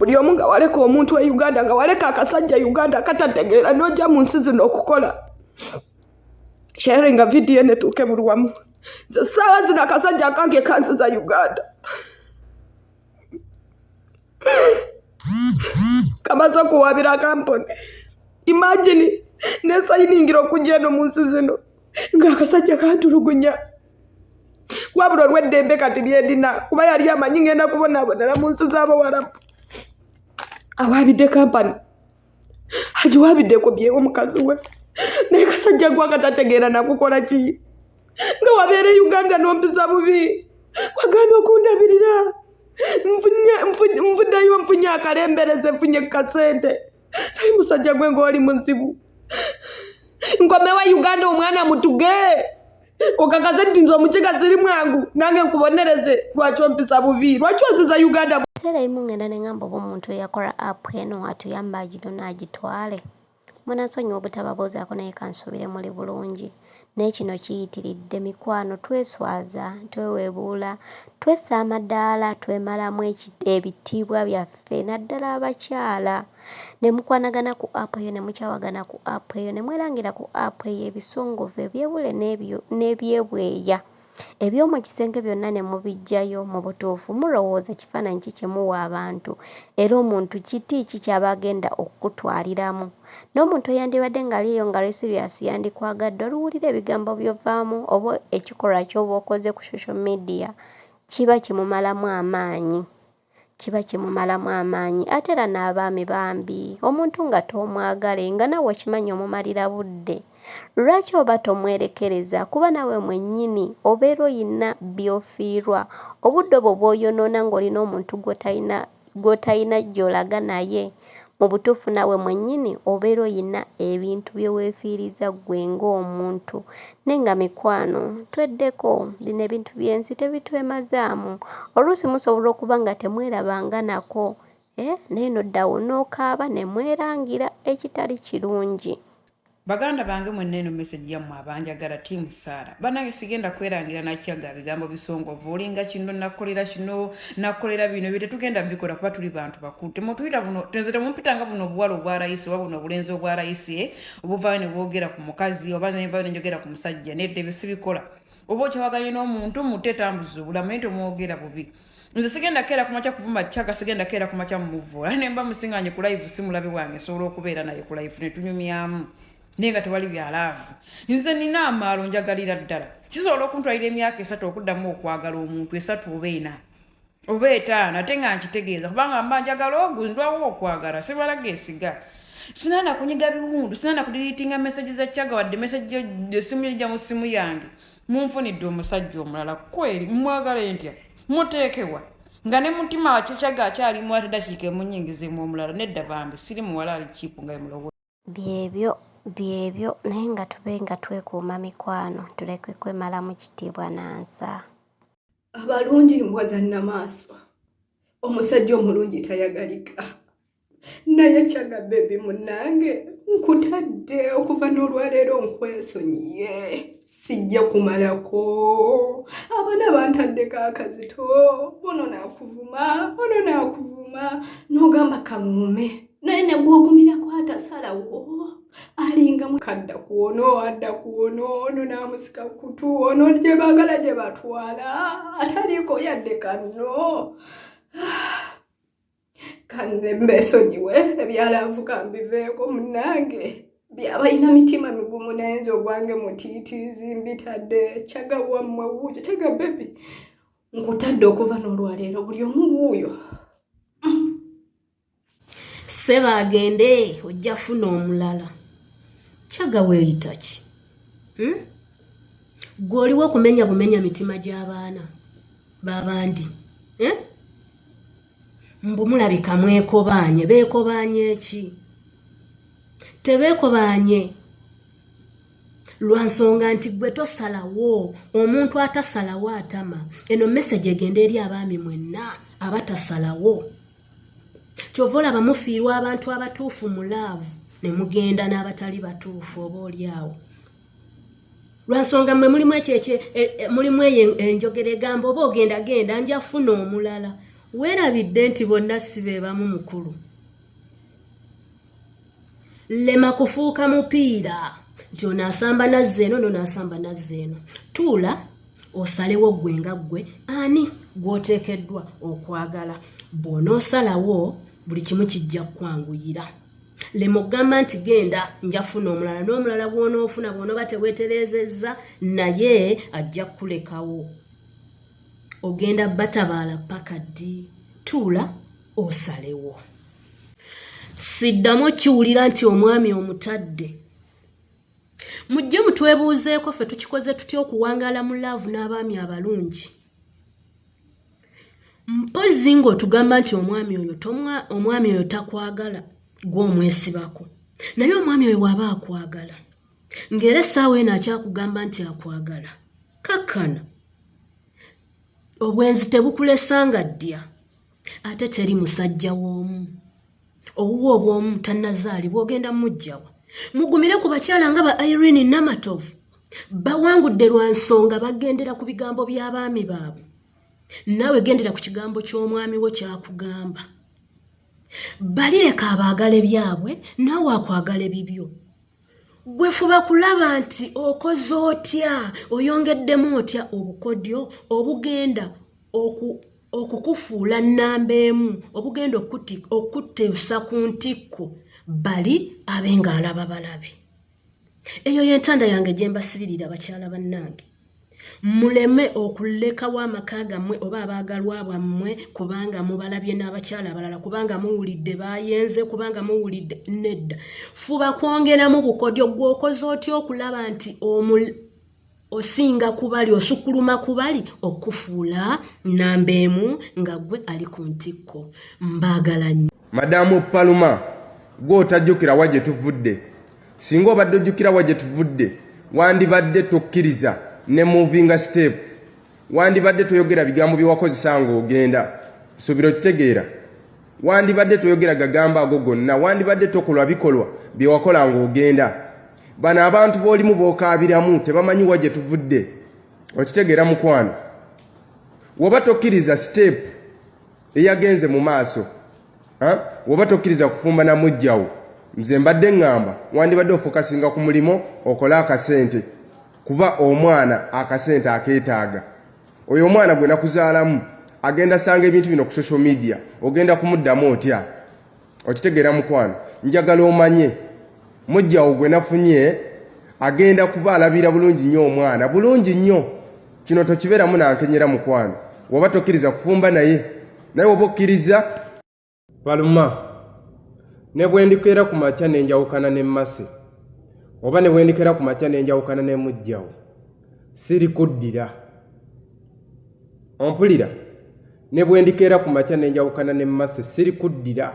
buli omu nga waleka omuntu wa Uganda nga waleka akasajja Uganda katategeera n'ojja mu nsi zino okukola sharinga video netuuke buli wamu nze ssaawa zino akasajja akange kansiza Uganda kamaze okuwabira kampuni imagine nesayiningira okujja eno mu nsi zino ng'akasajja kantulugunya wabula olw'eddembe kati lyendina kuba yali amanyi ngenda kubonaabonera mu nsi z'abawarabu awaabidde kampani agiwaabiddeko byewo mukazi we naye kasajja gwa katategeera nakukola ki nga wabeere Uganda n'ompisa bubi wagaana okundabirira nvuddeyo nfunye akalembereze nfunye kasente naye musajja gwe ng'oli munzibu nkomewa Uganda omwana mutuge okakaze nti nze omukiga ziri mwangu nange nkubonereze lwaki ompisa bubi lwaki oziza Uganda Sera imu ngenda nengamba omuntu yakola app eno atuyamba agino n'agitwale munasonyiwa obutababuuzaako naye kansubire muli bulungi naye kino kiyitiridde mikwano tweswaza tweweebuula twessa amadaala twemalamu ebitiibwa byaffe naddala abakyala ne mukwanagana ku app eyo ne mukyawagana ku app eyo ne mwerangira ku app eyo ebisongovu ebyebule n'ebyebweya ebyomu kisenge byonna ne mubijjayo mu butuufu mulowooza kifaananyi ki kye muwa abantu era omuntu kiti ki kyaba agenda okukutwaliramu n'omuntu eyandibadde ng'aliyo nga serious yandikwagadde oluwulira ebigambo byovaamu oba ekikolwa ky'oba okoze ku social media kiba kimumalamu amaanyi ate era n'abaami bambi omuntu nga tomwagale nga nawe okimanyi omumalira budde lwaki oba tomwerekereza kuba nawe mwennyini obeera oyina byofiirwa obudde obwo bw'oyonoona ng'olina omuntu gw'otalina gy'olaga naye mu butuufu nawe mwennyini obeera oyina ebintu bye weefiiriza ggwe ng'omuntu naye nga mikwano tweddeko bino ebintu by'ensi tebitwemazaamu oluusi musobola okuba nga temwerabanga nako naye noddawo n'okaaba ne mwerangira ekitali kirungi. Baganda bange mwenna eno message yammwe abanjagala tiimu Saara banange sigenda kwerangira nakyaga bigambo bisongovu olinga kino nakolera bino bye tetugenda bikola kuba tuli bantu bakulu temutuyita buno temumpitanga buno obuwala obwa rayisi oba buno obulenzi obwa rayisi obuvaayo ne bwogera ku mukazi oba nenvayo ne njogera ku musajja nedde ebyo sibikola oba okyawaganye n'omuntu mutte tambuza obulamu naye temwogera bubi nze sigenda keera kumakya kuvuma kyaka sigenda keera kumakya mumuvuula nemba musinganye ku live simulabe wange sobola okubeera naye ku live netunyumyamu nenga tewali byalaavu nze nina amaalo njagalira ddala kisobola okuntwalira emyaka 3 okuddamu okwagala omuntu 3 oba 4 oba 5 ate nga nkitegeeza kubanga mba njagala ogundwawo okwagala sibalaga esiga sinana kunyiga biwundu sinana kudilitinga message za kyaga wadde message esimu ejja mu simu yange munfunidde omusajja omulala kweri mwagala ntya muteekewa nga ne mutima wakyo kyaga akyalimu ate dakiika emunyingizemu omulala nedda bambi siri muwala ali kiipu nga emulowo byebyo naye nga tube nga twekuuma mikwano tuleke kwemalamu kitiibwa nansa abalungi mbwa za nnamaaso omusajja omulungi tayagalika naye kyaga bebi munnange nkutadde okuva n'olwaleero nkwesonyiye sijja kumalako abana bantaddeko akazito ono naakuvuma n'ogamba kaŋume naye ne gw'ogumirako atasalawo alinga mukadda kuono adda kuono ono n'amusika kutu ono gye baagala gye batwala ataliiko yadde kanno kanne mbesonyiwe ebyalaavu kambiveeko munnange byabalina mitima migumu naye nze ogwange mutiitiizi mbitadde kyaga wammwe wuuyo kyaga bebi nkutadde okuva n'olwaleero buli omu wuuyo seba agende ojja funa omulala kyaga weeyita ki gw'oliwo okumenya bumenya mitima gy'abaana babandi mbumulabika mwekobaanye beekobaanye eki tebeekobaanye lwansonga nti gwe tosalawo omuntu atasalawo atama eno message egenda eri abaami mwenna abatasalawo kyova olaba mufiirwa abantu abatuufu mu laavu ne mugenda n'abatali batuufu oba oliawo lwansonga mulimu eyo enjogera egamba oba ogenda nja funa omulala weerabidde nti bonna si be bamu mukulu. Lema kufuuka mupiira nti ono asamba nazze eno n'ono asamba nazze eno. Tuula osalewo ggwe nga ggwe ani gw'oteekeddwa okwagala. Bw'onoosalawo buli kimu kijja kwanguyira. Lema okugamba nti genda njafuna omulala, n'omulala gw'onoofuna bw'onooba teweetereezezza naye ajja kulekawo. Ogenda batabaala paka ddi? Tuula osalewo. Siddamu kiwulira nti omwami omutadde. Mujje mutwebuuzeeko ffe tukikoze tutya okuwangaala mu laavu n'abaami abalungi. Mpozzi ng'otugamba nti omwami oyo takwagala gw'omwesibako. Naye omwami oyo bw'aba akwagala ng'era essaawa eno akyakugamba nti akwagala. Kakkana obwenzi tebukulesanga ddya ate teri musajja w'omu. Obuwa obw'omu tannazaalibwa ogenda mujjawa. Mugumire ku bakyala nga ba Irene Namatovu bawangudde lwa nsonga bagendera ku bigambo by'abaami baabwe. Naawe gendera ku kigambo ky'omwami wo kyakugamba. Bali leka abaagale byabwe naawe akwagala ebibyo. Gwe fuba kulaba nti okoze otya, oyongeddemu otya obukodyo obugenda okukufuula nnamba emu, obugenda okutteesa ku ntikko bali abenga alaba balabe. Eyo y'entanda yange gye mbasibirira bakyala bannange. Muleme okulekawo amaka gammwe oba abaagalwa bammwe kubanga mubalabye n'abakyala abalala, kubanga muwulidde bayenze, kubanga muwulidde nedda. Fuba kwongeramu bukodyo gw'okoze otya okulaba nti osinga kubali, osukuluma kubali okufuula nnamba emu nga gwe ali ku ntikko. Mbaagala nnyo. Madamu Paluma, gwe otajjukira wa gye tuvudde. Singa obadde ojjukira wa gye tuvudde, wandibadde tokkiriza ne moving step. Wandibadde toyogera bigambo byewakozesa ng'ogenda. Suubira okitegeera. Wandibadde toyogera gagamba ago gonna. Wandibadde tokolwa bikolwa byewakola ng'ogenda. Bano abantu b'olimu b'okaabiramu tebamanyi wa gye tuvudde. Okitegeera mukwano. Woba tokkiriza step eyagenze mu maaso. Woba tokkiriza kufumba na mujjawo. Nze mbadde ngamba wandibadde ofokasinga ku mulimo okola akasente. Kuba omwana akasente akeetaaga. Oyo omwana gwe nakuzaalamu agenda sanga ebintu bino ku social media. Ogenda kumuddamu otya. Okitegeera mukwano. Njagala omanye mujjawo gwe nafunye agenda kuba alabira bulungi nnyo omwana. Bulungi nnyo. Kino tokibeeramu nankenyera mukwano. Woba tokkiriza kufumba naye. Naye woba okkiriza. Paluma. Ne bwe ndikeera ku makya ne njawukana ne Mmase. Oba ne bwe ndikeera ku makya ne njawukana ne mujjawo. Siri kuddira. Ompulira. Ne bwe ndikeera ku makya ne njawukana ne Mmase. Siri kuddira.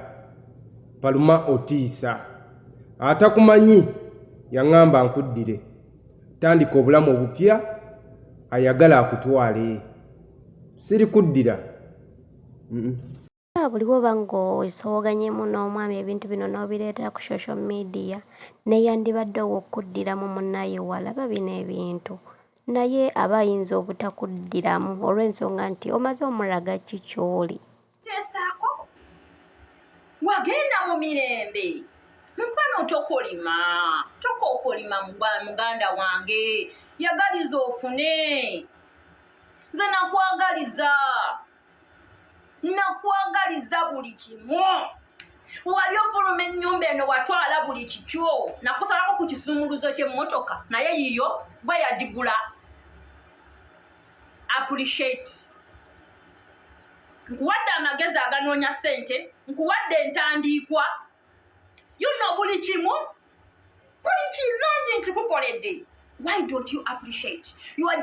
Paluma otiisa. Atakumanyi yaŋŋamba nkuddire. Tandika obulamu obupya ayagala akutwale. Siri kuddira. Buli bw'oba ng'osooganyemu n'omwami ebintu bino n'obireetera ku social media neyandibadde okuddiramu munnaye walaba bino ebintu naye aba ayinza obutakuddiramu olw'ensonga nti omaze omulaga ki ky'oli. Tesaako wagenda mu mirembe mukwano tokolima muganda wange yagaliza ofune nze nakwagaliza buli kimu. Wali ovuluma ennyumba eno watwala buli kikyo nakusalako ku kisumuluzo ky'emmotoka naye yiyo bwe yagigula. Appreciate. Nkuwadde amagezi aganoonya ssente, nkuwadde entandiikwa. Buli kimu buli kirungi nkikukoledde. Why don't you appreciate? You are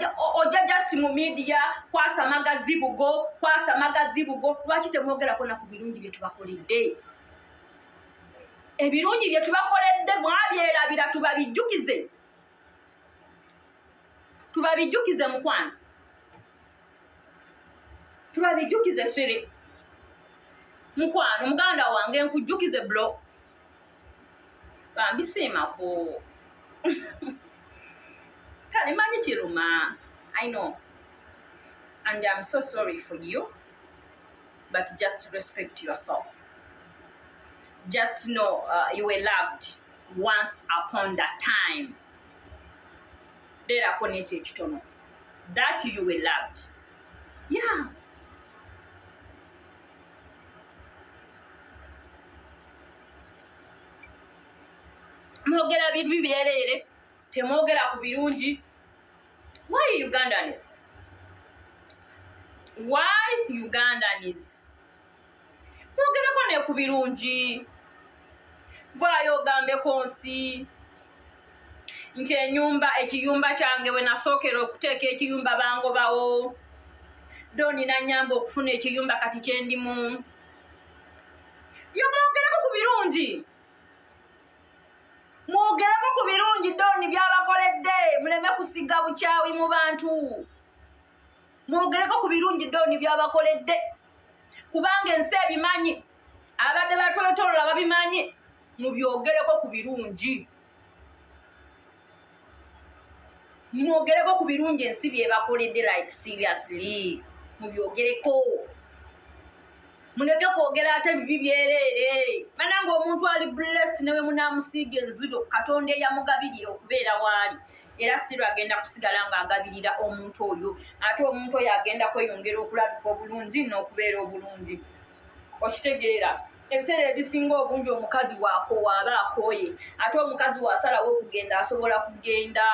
just mu media kwasa magazibugo. Lwaki temwogerako na ku birungi bye tubakoledde? Ebirungi bye tubakoledde mwabyerabira tubabijjukize mukwano. Tubabijjukize siri. Mukwano muganda wange nkujjukize blo. Bambisiimako. Kale manyi kiruma. I know. And I'm so sorry for you. but just respect yourself. Just know you were loved once upon that time. That you were loved. Yeah. Mwogera bintu byerere, temwogera ku birungi. Why Ugandans? Why Ugandans? Mwogerako ne ku birungi. Vaayo ogambe konsi. Nti ekiyumba kyange we nasookera okuteeka ekiyumba bangobawo. Doni nanyamba okufuna ekiyumba kati kyendimu. Yo mwogerako ku birungi. Mwogerako ku birungi Doni byabakoledde, muleme kusiga bukyawi mu bantu. Mwogerako ku birungi Doni byabakoledde. Kubanga ensi ebimanyi, abadde batwetolola babimanyi, mubyogereko ku birungi. Mwogereko ku birungi ensi byebakoledde, like seriously. Mubyogereko. Muleke kwogera ate bibi byerere. Mananga omuntu ali blessed newe munamusiiga enzudo Katonda eyamugabirira okubeera waali. Era still agenda kusigala ng'agabirira omuntu oyo. Ate omuntu oyo agenda kweyongera okulabika obulungi n'okubeera obulungi. Okitegeera. Ebiseera ebisinga obungi omukazi bw'akoowa aba akooye. Ate omukazi bw'asalawo okugenda asobola kugenda.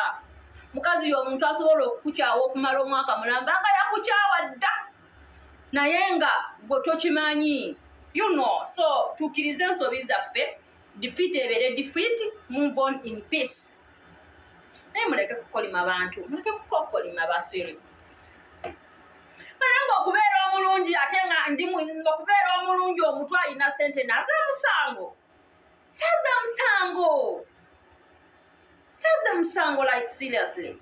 Mukazi y'omuntu asobola okukukyawa okumala omwaka mulamba nga yakukyawa dda. Naye nga gwe tokimanyi. You know, so tukkirize ensobi zaffe. Defeat ebeere defeat, move on in peace. Naye muleke kukolima abantu. Muleke kukolima basiri. Mananga okubeera omulungi ate nga okubeera omulungi omuntu alina ssente naza musango. Saza musango. Saza musango like seriously.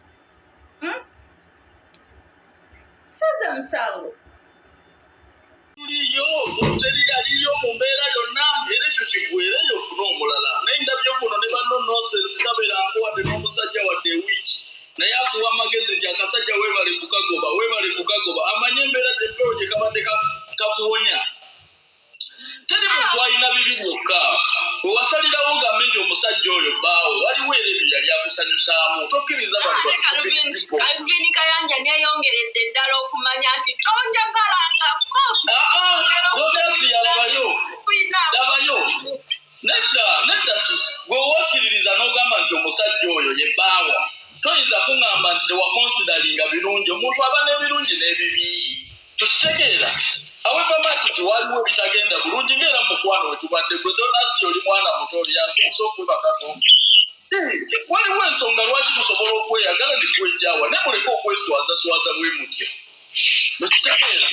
Saza musango. Yo, muteri aliyo mu mbeera yonna era ekyo kigwera eyo ofuna omulala. Naye ndabyo kuno ne banno nonsense kabera wadde n'omusajja wadde ewiki. Naye akuwa amagezi nti akasajja weebale kukagoba. Amanye embeera gy'empewo gye kabadde kakuwonya. Teri muntu alina bibi byokka. Wewasalirawo ogambe nti omusajja oyo bbaawo waliwo era ebyo yali akusanyusaamu. Tokkiriza bantu basipiritipo. Alvin Kayanja neeyongeredde ddala okumanya nti tonjagalangako. Lodasi yalabayo. Nedda gwe wakkiririza n'ogamba nti omusajja oyo ye bbaawa. Toyinza kuŋŋamba nti tewakonsidalinga birungi. Omuntu aba n'ebirungi n'ebibi. Tukitegeera. However much waliwo ebitagenda bulungi ng'era mukwano we tubadde gwe Donasi oli mwana muto oli asoose okwebakako. Waliwo ensonga lwaki tusobola okweyagala ne twekyawa naye muleke okweswazaswaza bwe mutyo. Tukitegeera.